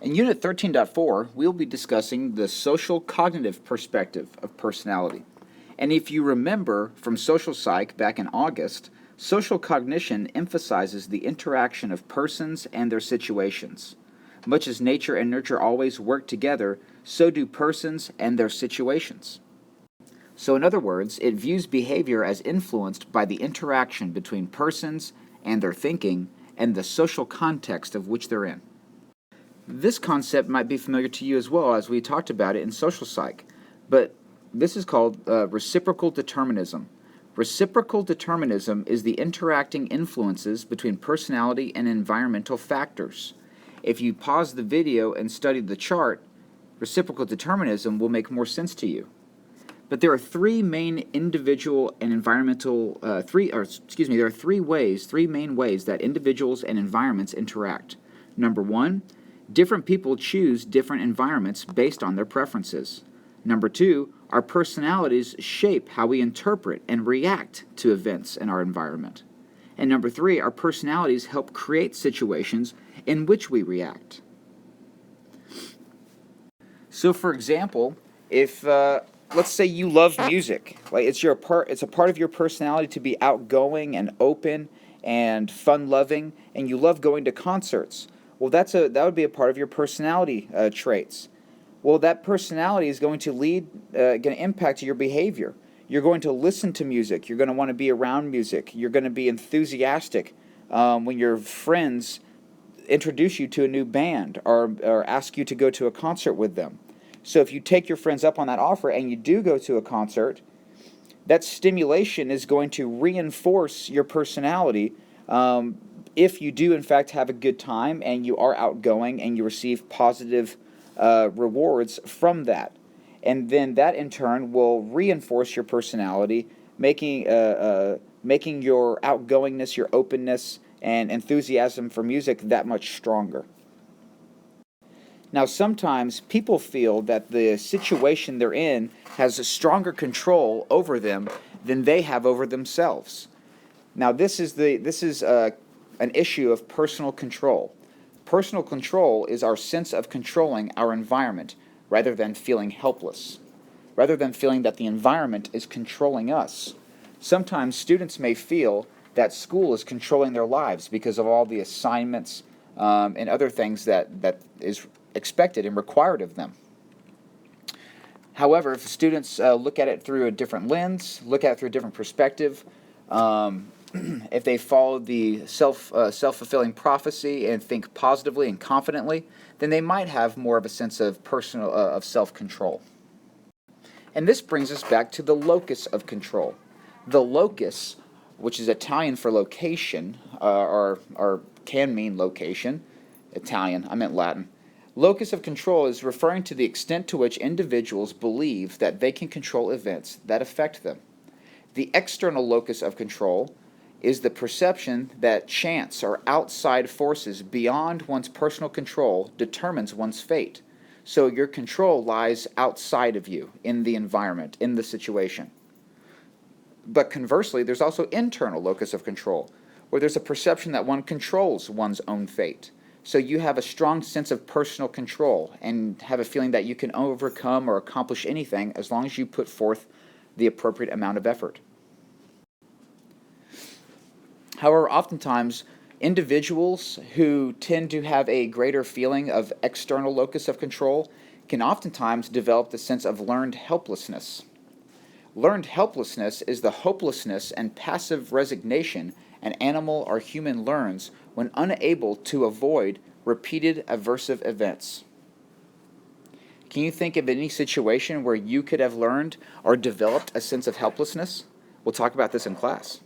In Unit 13.4, we'll be discussing the social cognitive perspective of personality. And if you remember from social psych back in August, social cognition emphasizes the interaction of persons and their situations. Much as nature and nurture always work together, so do persons and their situations. So in other words, it views behavior as influenced by the interaction between persons and their thinking and the social context of which they're in. This concept might be familiar to you as well, as we talked about it in social psych, but this is called reciprocal determinism. Reciprocal determinism is the interacting influences between personality and environmental factors. If you pause the video and study the chart, reciprocal determinism will make more sense to you. But there are three main individual and environmental, there are three main ways that individuals and environments interact. Number one, different people choose different environments based on their preferences. Number two, our personalities shape how we interpret and react to events in our environment. And number three, our personalities help create situations in which we react. So for example, if let's say you love music, like it's a part of your personality to be outgoing and open and fun-loving, and you love going to concerts. Well, that would be a part of your personality traits. Well, that personality is going to impact your behavior. You're going to listen to music. You're going to want to be around music. You're going to be enthusiastic when your friends introduce you to a new band or ask you to go to a concert with them. So if you take your friends up on that offer and you do go to a concert, that stimulation is going to reinforce your personality if you do in fact have a good time and you are outgoing and you receive positive rewards from that. And then that in turn will reinforce your personality, making your outgoingness, your openness, and enthusiasm for music that much stronger. Now, sometimes people feel that the situation they're in has a stronger control over them than they have over themselves. Now, this is an issue of personal control. Personal control is our sense of controlling our environment rather than feeling helpless, rather than feeling that the environment is controlling us. Sometimes students may feel that school is controlling their lives because of all the assignments and other things that is expected and required of them. However, if students look at it through a different lens, look at it through a different perspective, if they follow the self-fulfilling prophecy and think positively and confidently, then they might have more of a sense of of self-control. And this brings us back to the locus of control. The locus, which is Italian for location, or can mean location. Italian, I meant Latin. Locus of control is referring to the extent to which individuals believe that they can control events that affect them. The external locus of control is the perception that chance or outside forces beyond one's personal control determines one's fate. So your control lies outside of you, in the environment, in the situation. But conversely, there's also internal locus of control, where there's a perception that one controls one's own fate. So you have a strong sense of personal control and have a feeling that you can overcome or accomplish anything as long as you put forth the appropriate amount of effort. However, oftentimes, individuals who tend to have a greater feeling of external locus of control can oftentimes develop the sense of learned helplessness. Learned helplessness is the hopelessness and passive resignation an animal or human learns when unable to avoid repeated aversive events. Can you think of any situation where you could have learned or developed a sense of helplessness? We'll talk about this in class.